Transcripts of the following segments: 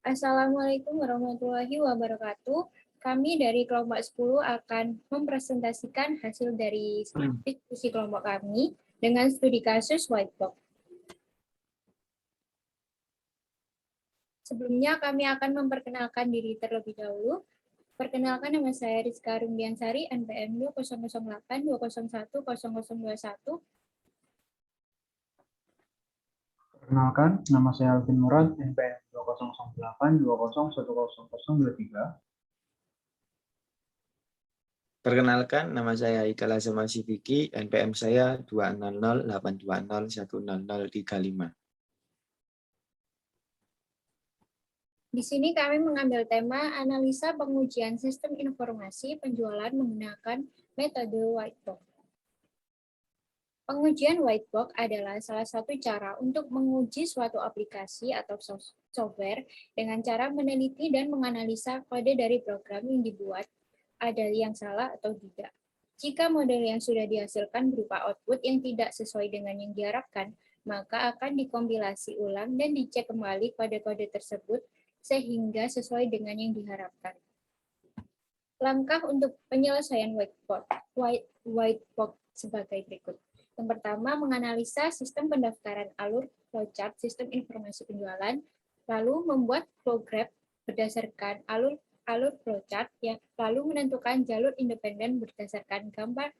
Assalamualaikum warahmatullahi wabarakatuh. Kami dari kelompok 10 akan mempresentasikan hasil dari diskusi kelompok kami dengan studi kasus Whitebox. Sebelumnya kami akan memperkenalkan diri terlebih dahulu. Perkenalkan, nama saya Rizka Rumdiansari, NPM 200820101021. Perkenalkan, nama saya Alvin Murad, NPM 200820101023. Perkenalkan, nama saya Ikal Azam Sidiki, NPM saya 20082010035. Di sini kami mengambil tema analisa pengujian sistem informasi penjualan menggunakan metode Whitebox. Pengujian Whitebox adalah salah satu cara untuk menguji suatu aplikasi atau software dengan cara meneliti dan menganalisa kode dari program yang dibuat, ada yang salah atau tidak. Jika model yang sudah dihasilkan berupa output yang tidak sesuai dengan yang diharapkan, maka akan dikompilasi ulang dan dicek kembali kode-kode tersebut sehingga sesuai dengan yang diharapkan. Langkah untuk penyelesaian Whitebox sebagai berikut. Yang pertama, menganalisa sistem pendaftaran alur flowchart sistem informasi penjualan, lalu membuat flow graph berdasarkan alur flowchart, lalu menentukan jalur independen berdasarkan gambar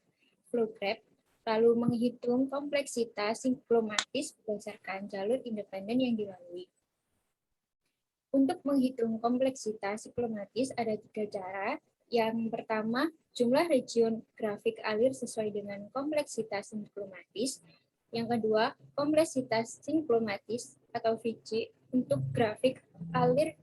flow graph, lalu menghitung kompleksitas sinkromatis berdasarkan jalur independen yang dilalui. Untuk menghitung kompleksitas sinkromatis ada 3 cara. Yang pertama, jumlah region grafik alir sesuai dengan kompleksitas sinkromatis. Yang kedua, kompleksitas sinkromatis atau VC untuk grafik alur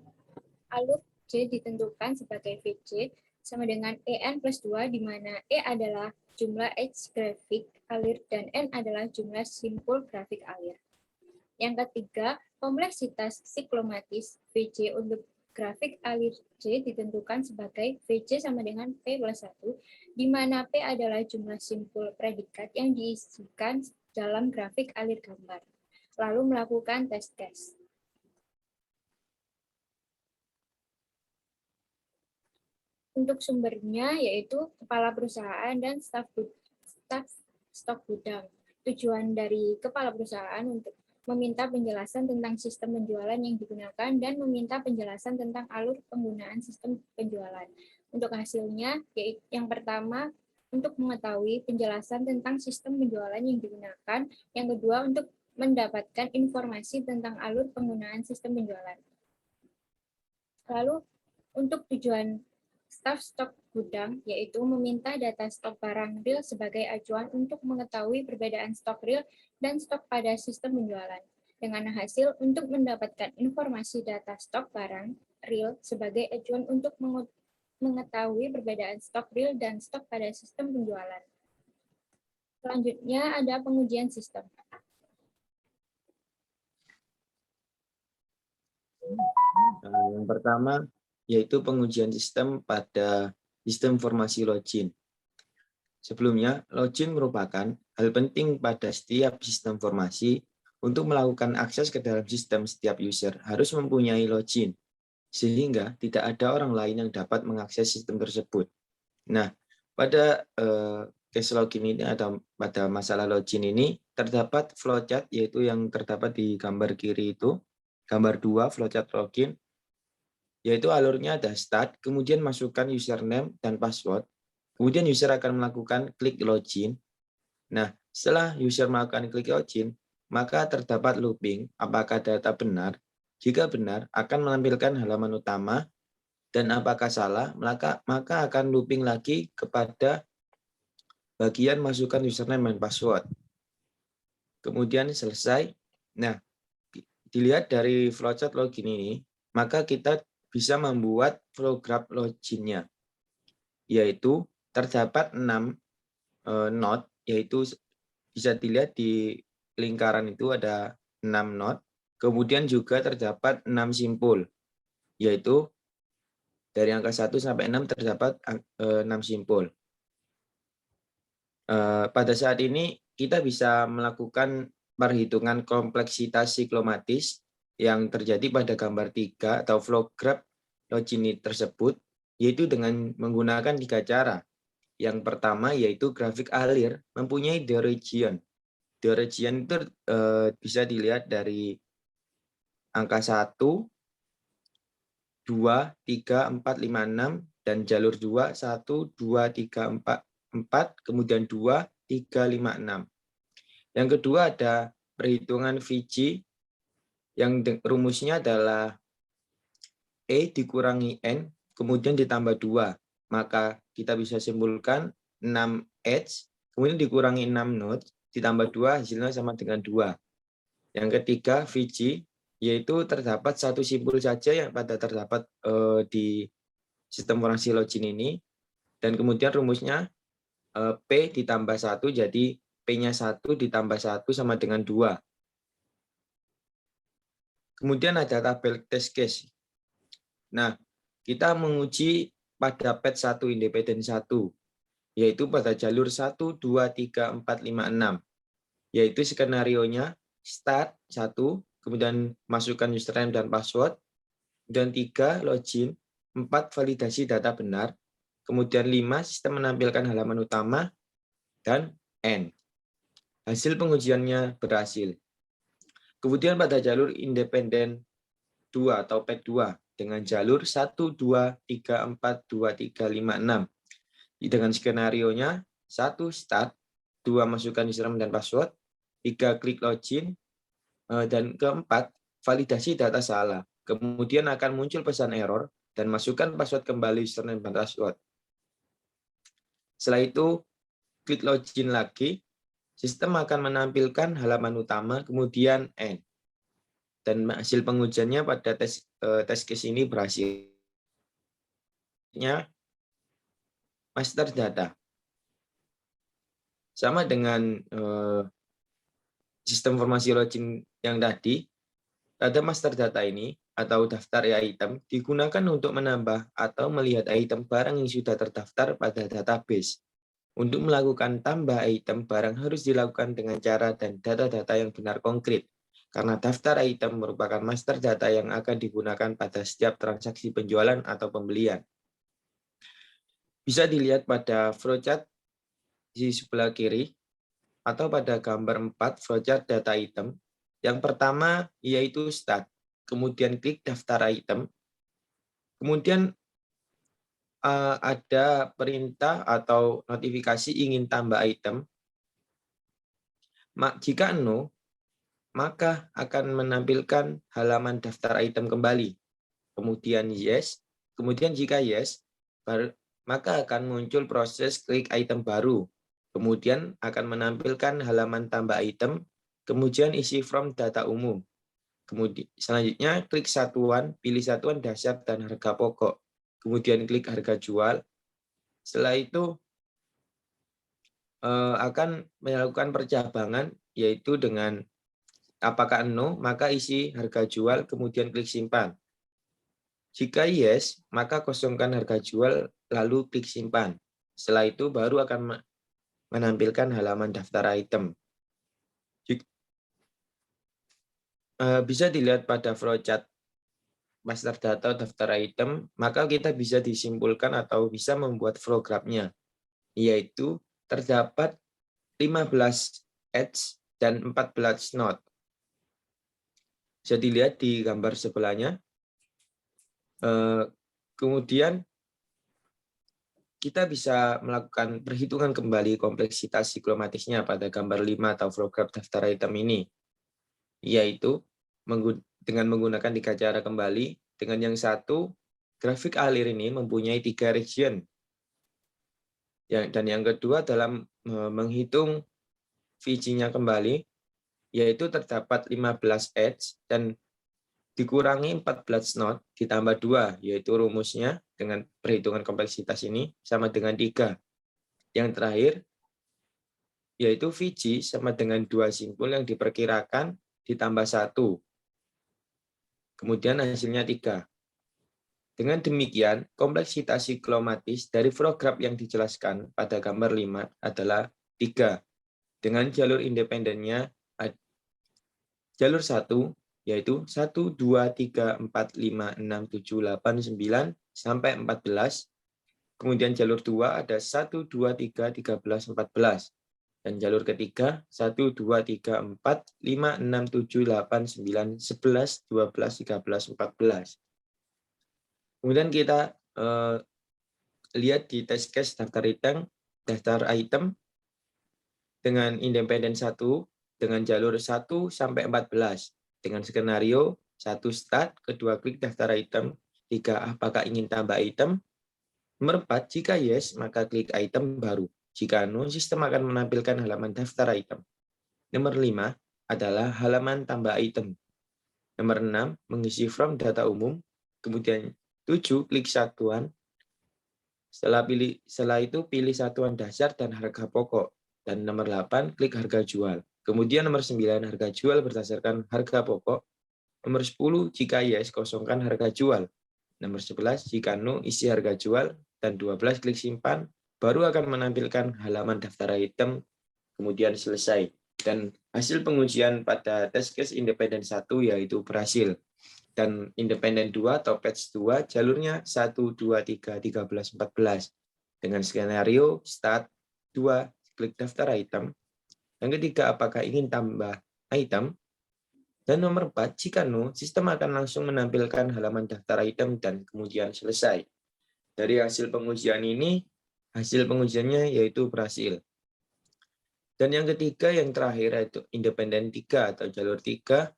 C ditentukan sebagai VC sama dengan EN plus 2, di mana E adalah jumlah edge grafik alir dan N adalah jumlah simpul grafik alir. Yang ketiga, kompleksitas siklomatis VC untuk grafik alir C ditentukan sebagai VC sama dengan P plus 1, di mana P adalah jumlah simpul predikat yang diisikan dalam grafik alir gambar. Lalu melakukan test case. Untuk sumbernya yaitu kepala perusahaan dan staf stok gudang. Tujuan dari kepala perusahaan untuk meminta penjelasan tentang sistem penjualan yang digunakan dan meminta penjelasan tentang alur penggunaan sistem penjualan. Untuk hasilnya, yaitu yang pertama, untuk mengetahui penjelasan tentang sistem penjualan yang digunakan. Yang kedua, untuk mendapatkan informasi tentang alur penggunaan sistem penjualan. Lalu, untuk tujuan staf stok gudang, yaitu meminta data stok barang real sebagai acuan untuk mengetahui perbedaan stok real dan stok pada sistem penjualan. Dengan hasil untuk mendapatkan informasi data stok barang real sebagai acuan untuk mengetahui perbedaan stok real dan stok pada sistem penjualan. Selanjutnya ada pengujian sistem. Yang pertama, yaitu pengujian sistem pada sistem informasi login. Sebelumnya, login merupakan hal penting pada setiap sistem informasi. Untuk melakukan akses ke dalam sistem, setiap user harus mempunyai login, sehingga tidak ada orang lain yang dapat mengakses sistem tersebut. Nah, pada case login ini atau pada masalah login ini, terdapat flowchart, yaitu yang terdapat di gambar kiri itu, gambar 2 flowchart login, yaitu alurnya ada start, kemudian masukkan username dan password, kemudian user akan melakukan klik login. Nah, setelah user melakukan klik login, maka terdapat looping, apakah data benar. Jika benar, akan menampilkan halaman utama, dan apakah salah, maka akan looping lagi kepada bagian masukkan username dan password. Kemudian selesai. Nah, dilihat dari flowchart login ini, maka kita bisa membuat flow graph loginnya, yaitu terdapat 6 node, yaitu bisa dilihat di lingkaran itu ada 6 node, kemudian juga terdapat 6 simpul, yaitu dari angka 1 sampai 6 terdapat 6 simpul. Pada saat ini kita bisa melakukan perhitungan kompleksitas siklomatis, yang terjadi pada gambar 3 atau flow graph login tersebut, yaitu dengan menggunakan 3 cara. Yang pertama yaitu grafik alir mempunyai the region. The region itu bisa dilihat dari angka 1, 2, 3, 4, 5, 6, dan jalur 2, 1, 2, 3, 4, 4, kemudian 2, 3, 5, 6. Yang kedua ada perhitungan VG, yang rumusnya adalah E dikurangi N, kemudian ditambah 2. Maka kita bisa simpulkan 6 edge, kemudian dikurangi 6 node, ditambah 2, hasilnya sama dengan 2. Yang ketiga, VG, yaitu terdapat satu simpul saja yang terdapat di sistem informasi login ini, dan kemudian rumusnya P ditambah 1, jadi P-nya 1 ditambah 1 sama dengan 2. Kemudian ada tabel test case. Nah, kita menguji pada pet 1 independen 1, yaitu pada jalur 1, 2, 3, 4, 5, 6. Yaitu skenario-nya start 1, kemudian masukkan username dan password, dan 3 login, 4 validasi data benar, kemudian 5 sistem menampilkan halaman utama, dan N. Hasil pengujiannya berhasil. Kemudian pada jalur independen 2 atau pet 2 dengan jalur 1, 2, 3, 4, 2, 3, 5, 6. Dengan skenario-nya 1 start, 2 masukkan username dan password, 3 klik login, dan keempat validasi data salah. Kemudian akan muncul pesan error dan masukkan password kembali username dan password. Setelah itu klik login lagi, sistem akan menampilkan halaman utama, kemudian N. Dan hasil pengujiannya pada test case ini berhasil. Master data. Sama dengan sistem informasi login yang tadi, data master data ini atau daftar item digunakan untuk menambah atau melihat item barang yang sudah terdaftar pada database. Untuk melakukan tambah item barang harus dilakukan dengan cara dan data-data yang benar konkret, karena daftar item merupakan master data yang akan digunakan pada setiap transaksi penjualan atau pembelian. Bisa dilihat pada flowchart di sebelah kiri atau pada gambar 4 flowchart data item. Yang pertama yaitu start, kemudian klik daftar item, kemudian ada perintah atau notifikasi ingin tambah item. Jika no, maka akan menampilkan halaman daftar item kembali. Kemudian yes, kemudian jika yes, maka akan muncul proses klik item baru. Kemudian akan menampilkan halaman tambah item, kemudian isi form data umum. Kemudian selanjutnya klik satuan, pilih satuan dasar dan harga pokok. Kemudian klik harga jual. Setelah itu akan melakukan percabangan, yaitu dengan apakah no, maka isi harga jual, kemudian klik simpan. Jika yes, maka kosongkan harga jual, lalu klik simpan. Setelah itu baru akan menampilkan halaman daftar item. Bisa dilihat pada flowchart master data daftar item, maka kita bisa disimpulkan atau bisa membuat flow graph-nya, yaitu terdapat 15 edge dan 14 node. Bisa dilihat di gambar sebelahnya. Kemudian kita bisa melakukan perhitungan kembali kompleksitas siklomatisnya pada gambar 5 atau flow graph daftar item ini, yaitu dengan menggunakan 3 cara kembali. Dengan yang satu, grafik alir ini mempunyai 3 region. Dan yang kedua dalam menghitung VG-nya kembali, yaitu terdapat 15 edge dan dikurangi 14 node ditambah 2, yaitu rumusnya dengan perhitungan kompleksitas ini sama dengan 3. Yang terakhir, yaitu VG sama dengan 2 simpul yang diperkirakan ditambah 1. Kemudian hasilnya 3. Dengan demikian, kompleksitas siklomatis dari flow graph yang dijelaskan pada gambar 5 adalah 3. Dengan jalur independennya, jalur 1 yaitu 1, 2, 3, 4, 5, 6, 7, 8, 9, sampai 14. Kemudian jalur 2 ada 1, 2, 3, 13, 14. Dan jalur ketiga 1, 2, 3, 4, 5, 6, 7, 8, 9, 11, 12, 13, 14. Kemudian kita lihat di test case daftar item dengan independen 1 dengan jalur 1 sampai 14 dengan skenario 1 start, kedua klik daftar item, 3 apakah ingin tambah item, nomor 4 jika yes maka klik item baru, jika no sistem akan menampilkan halaman daftar item. Nomor 5 adalah halaman tambah item. Nomor 6 mengisi form data umum, kemudian 7 klik satuan. Setelah itu pilih satuan dasar dan harga pokok. Dan nomor 8 klik harga jual. Kemudian nomor 9 harga jual berdasarkan harga pokok. Nomor 10 jika yes kosongkan harga jual. Nomor 11 jika no isi harga jual. Dan 12 klik simpan. Baru akan menampilkan halaman daftar item. Kemudian selesai. Dan hasil pengujian pada test case independen 1 yaitu berhasil. Dan independen 2 atau patch 2 jalurnya 1, 2, 3, 13, 14. Dengan skenario start 2, klik daftar item. Yang ketiga, apakah ingin tambah item? Dan nomor 4, jika no, sistem akan langsung menampilkan halaman daftar item dan kemudian selesai. Dari hasil pengujian ini, hasil pengujiannya yaitu berhasil. Dan yang ketiga, yang terakhir yaitu independen 3 atau jalur 3,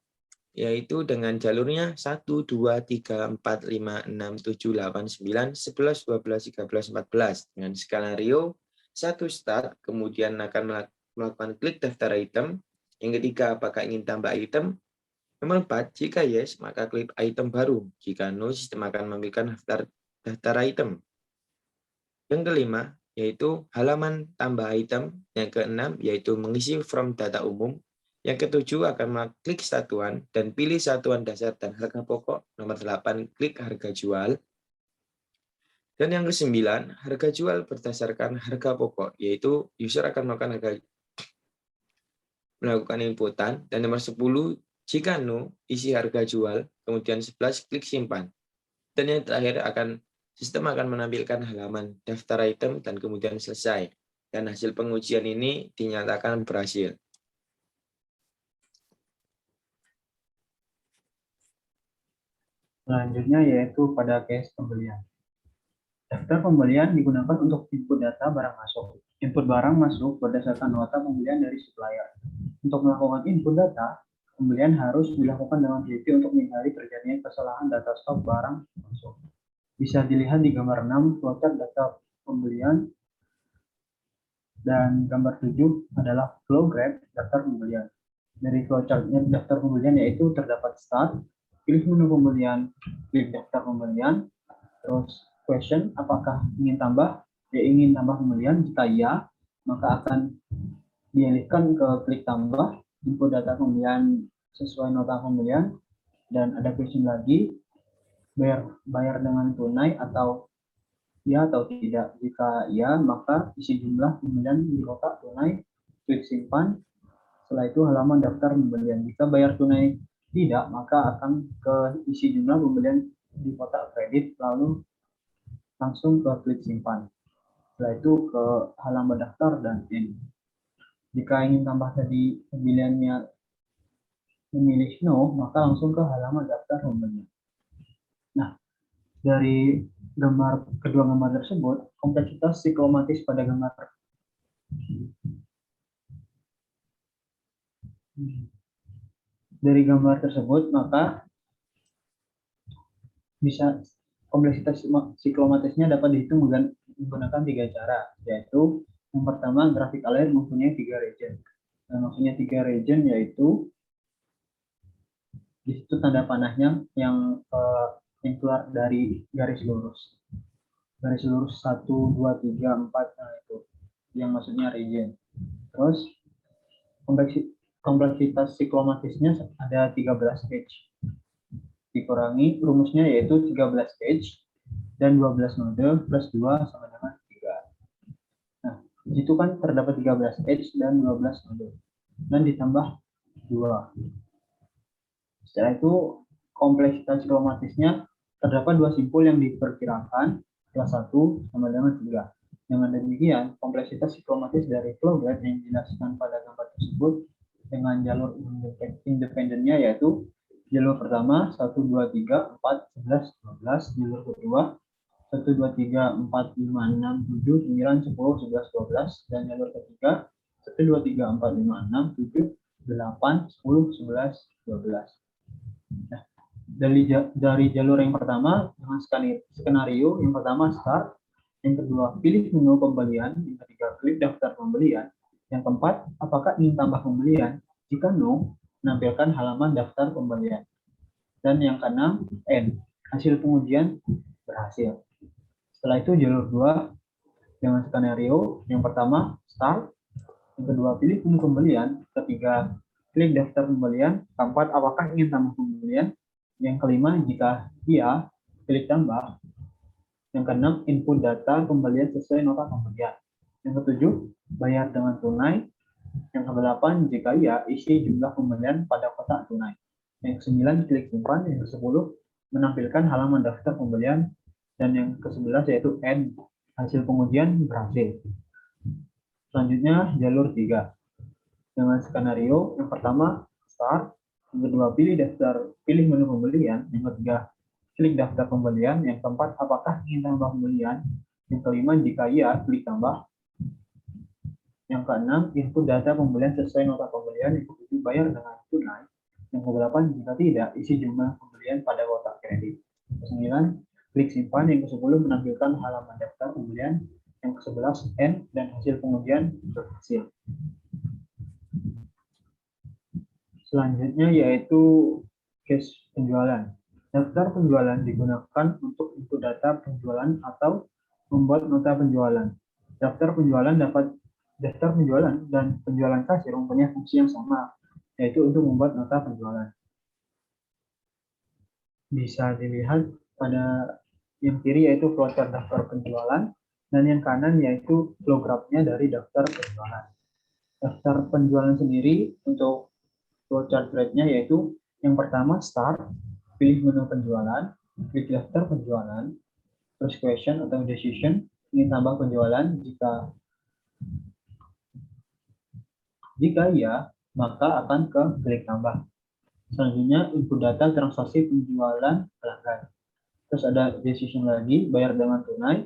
yaitu dengan jalurnya 1, 2, 3, 4, 5, 6, 7, 8, 9, 11, 12, 13, 14. Dengan skenario 1 start, kemudian akan melakukan klik daftar item. Yang ketiga, apakah ingin tambah item? Nomor 4, jika yes, maka klik item baru. Jika no, sistem akan menampilkan daftar item. Yang kelima, yaitu halaman tambah item. Yang keenam, yaitu mengisi form data umum. Yang ketujuh akan mengklik satuan dan pilih satuan dasar dan harga pokok. Nomor 8, klik harga jual. Dan yang kesembilan, harga jual berdasarkan harga pokok, yaitu user akan melakukan inputan. Dan nomor 10, jika no, isi harga jual. Kemudian 11, klik simpan. Dan yang terakhir sistem akan menampilkan halaman daftar item dan kemudian selesai. Dan hasil pengujian ini dinyatakan berhasil. Selanjutnya yaitu pada case pembelian. Daftar pembelian digunakan untuk input data barang masuk. Input barang masuk berdasarkan nota pembelian dari supplier. Untuk melakukan input data, pembelian harus dilakukan dengan teliti untuk menghindari terjadinya kesalahan data stok barang masuk. Bisa dilihat di gambar 6 flowchart data pembelian, dan gambar 7 adalah flow graph daftar pembelian. Dari flowchartnya daftar pembelian yaitu terdapat start, pilih menu pembelian, klik daftar pembelian, terus question, apakah ingin tambah? Ya, ingin tambah pembelian. Jika ya, maka akan dialihkan ke klik tambah, input data pembelian sesuai nota pembelian, dan ada question lagi, bayar dengan tunai atau ya atau tidak. Jika ya, maka isi jumlah pembelian di kotak tunai, klik simpan. Setelah itu halaman daftar pembelian. Jika bayar tunai tidak, maka akan ke isi jumlah pembelian di kotak kredit, lalu langsung ke klik simpan. Setelah itu ke halaman daftar dan end. Jika ingin tambah tadi pembeliannya memilih no, maka langsung ke halaman daftar pembelian. Nah, dari kedua gambar tersebut, kompleksitas psikomatis pada gambar tersebut, maka bisa kompleksitas psikomatisnya dapat dihitung menggunakan 3 cara, yaitu yang pertama, grafik alir mempunyai 3 region. Nah, maksudnya 3 region yaitu di situ tanda panahnya yang keluar dari garis lurus. Garis lurus 1, 2, 3, 4, nah itu yang maksudnya region. Terus kompleksitas siklomatisnya ada 13 stage. Dikurangi rumusnya yaitu 13 stage dan 12 node plus 2 sama dengan 3. Nah, di situ kan terdapat 13 stage dan 12 node. Dan ditambah 2. Setelah itu kompleksitas siklomatisnya terdapat dua simpul yang diperkirakan, kelas 1 sama dengan 3. Dengan demikian, kompleksitas siklomatis dari flow graph yang dijelaskan pada gambar tersebut dengan jalur independennya yaitu jalur pertama 1, 2, 3, 4, 11, 12, jalur kedua 1, 2, 3, 4, 5, 6, 7, 9, 10, 11, 12, dan jalur ketiga 1, 2, 3, 4, 5, 6, 7, 8, 10, 11, 12. Nah, dari jalur yang pertama dengan skenario yang pertama start, yang kedua pilih menu pembelian, yang ketiga klik daftar pembelian, yang keempat apakah ingin tambah pembelian, jika no menampilkan halaman daftar pembelian, dan yang keenam end, hasil pengujian berhasil. Setelah itu jalur 2 dengan skenario yang pertama start, yang kedua pilih menu pembelian, ketiga klik daftar pembelian, keempat apakah ingin tambah pembelian, yang kelima jika iya klik tambah, yang keenam input data pembelian sesuai nota pembelian, yang ketujuh bayar dengan tunai, yang kedelapan jika iya isi jumlah pembelian pada kotak tunai, yang ke-9 klik simpan, yang ke-10 menampilkan halaman daftar pembelian, dan yang ke-11 yaitu end, hasil pengujian berhasil. Selanjutnya jalur 3 dengan skenario yang pertama start, yang kedua pilih menu pembelian, yang ketiga klik daftar pembelian, yang keempat apakah ingin tambah pembelian, yang kelima jika iya klik tambah, yang keenam input data pembelian sesuai nota pembelian, yang ketujuh bayar dengan tunai, yang kedelapan jika tidak isi jumlah pembelian pada kotak kredit, yang ke-9 klik simpan, yang ke-10 menampilkan halaman daftar pembelian, yang ke-11 end, dan hasil pengujian berhasil. Selanjutnya yaitu case penjualan. Daftar penjualan digunakan untuk input data penjualan atau membuat nota penjualan. Daftar penjualan dan penjualan kasir mempunyai fungsi yang sama, yaitu untuk membuat nota penjualan. Bisa dilihat pada yang kiri yaitu flowchart daftar penjualan, dan yang kanan yaitu flow graph-nya dari daftar penjualan. Daftar penjualan sendiri untuk flowchart graph-nya yaitu yang pertama start, pilih menu penjualan, klik daftar penjualan, terus question atau decision, ingin tambah penjualan, jika iya maka akan ke klik tambah. Selanjutnya input data transaksi penjualan pelanggan. Terus ada decision lagi, bayar dengan tunai,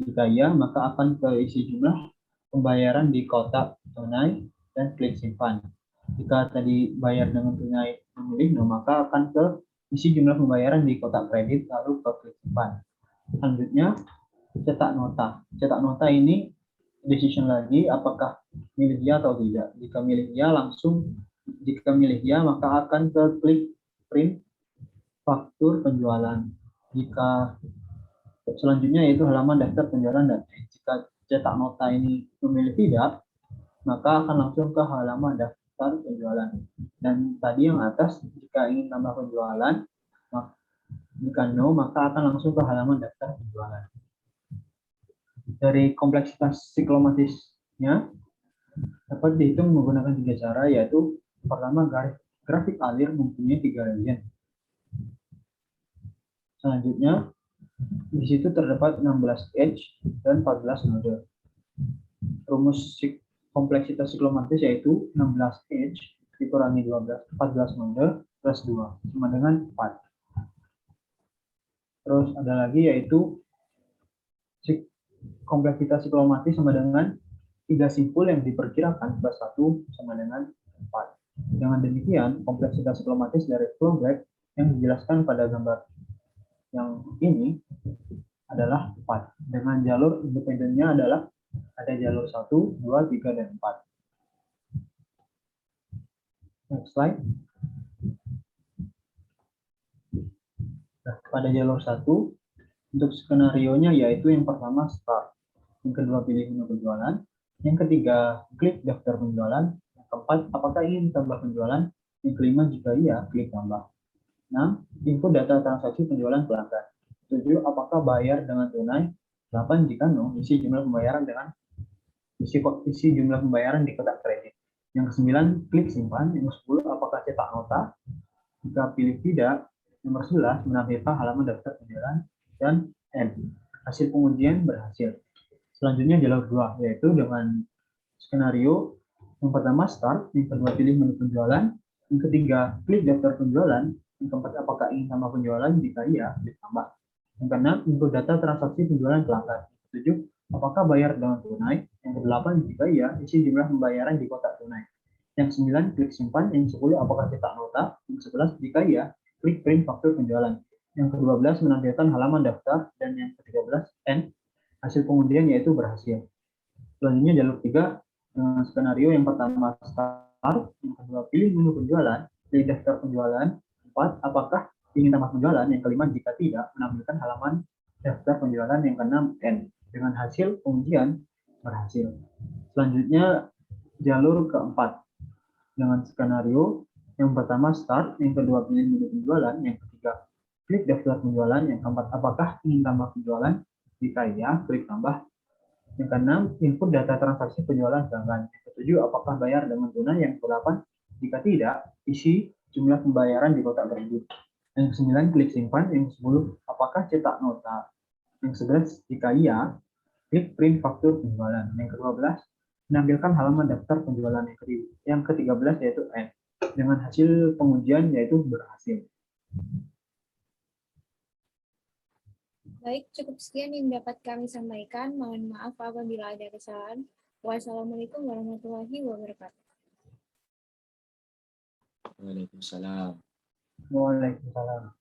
jika iya maka akan ke isi jumlah pembayaran di kotak tunai dan klik simpan. Jika tadi bayar dengan tunai memilih no, maka akan ke isi jumlah pembayaran di kotak kredit lalu ke klik simpan. Selanjutnya cetak nota. Cetak nota ini decision lagi apakah milih ya atau tidak. Jika milih ya maka akan ke klik print faktur penjualan. Jika selanjutnya yaitu halaman daftar penjualan dan jika cetak nota ini memilih tidak, maka akan langsung ke halaman daftar penjualan. Dan tadi yang atas, jika ingin tambah penjualan, jika no, maka akan langsung ke halaman daftar penjualan. Dari kompleksitas siklomatisnya dapat dihitung menggunakan 3 cara, yaitu pertama grafik alir mempunyai 3 region. Selanjutnya di situ terdapat 16 edge dan 14 node. Rumus kompleksitas siklomatis yaitu 16 edge dikurangi 14 node plus 2 sama dengan 4. Terus ada lagi yaitu kompleksitas siklomatis sama dengan 3 simpul yang diperkirakan plus 1 sama dengan 4. Dengan demikian, kompleksitas siklomatis dari flow graph yang dijelaskan pada gambar yang ini adalah 4. Dengan jalur independennya adalah ada jalur 1, 2, 3, dan 4. Next slide. Nah, pada jalur 1, untuk skenario-nya yaitu yang pertama start, yang kedua pilih menu penjualan, yang ketiga klik daftar penjualan, yang keempat apakah ingin tambah penjualan, yang kelima jika iya klik tambah. 6. Input data transaksi penjualan pelanggan. 7. Apakah bayar dengan tunai? 8. Jika no, isi jumlah pembayaran di kotak kredit. Yang ke-9 klik simpan. Yang ke-10 apakah cetak nota? Jika pilih tidak, nomor 11 menampilkan halaman daftar penjualan dan N. Hasil pengujian berhasil. Selanjutnya jalur 2, yaitu dengan skenario yang pertama start, yang kedua pilih menu penjualan, yang ketiga klik daftar penjualan, yang keempat apakah ingin tambah penjualan, jika iya klik tambah. Yang keenam input data transaksi penjualan pelanggan. Yang ketujuh apakah bayar dengan tunai, yang kedelapan jika iya isi jumlah pembayaran di kotak tunai. Yang 9 klik simpan, yang 10 apakah cetak nota, yang 11 jika iya klik print faktur penjualan. Yang ke-12 menampilkan halaman daftar, dan yang ke-13 N. Hasil pengundian yaitu berhasil. Selanjutnya jalur 3 skenario yang pertama start, yang kedua pilih menu penjualan, pilih daftar penjualan, 4 apakah ingin tambah penjualan, yang kelima jika tidak menampilkan halaman daftar penjualan, yang keenam N. Dengan hasil pengujian berhasil. Selanjutnya jalur keempat dengan skenario yang pertama start, yang kedua pilih menu penjualan, yang ketiga klik daftar penjualan, yang keempat apakah ingin tambah penjualan, jika iya klik tambah. Yang keenam, input data transaksi penjualan pelanggan. Yang ketujuh, apakah bayar dengan tunai. Yang kedelapan, jika tidak, isi jumlah pembayaran di kotak tersebut. Yang ke-9, klik simpan. Yang ke-10, apakah cetak nota. Yang ke-11, jika iya, klik print faktur penjualan. Yang ke-12, menampilkan halaman daftar penjualan. Yang ke-13 yaitu N. Dengan hasil pengujian yaitu berhasil. Baik, cukup sekian yang dapat kami sampaikan. Mohon maaf apabila ada kesalahan. Wassalamualaikum warahmatullahi wabarakatuh. Waalaikumsalam. Waalaikumsalam.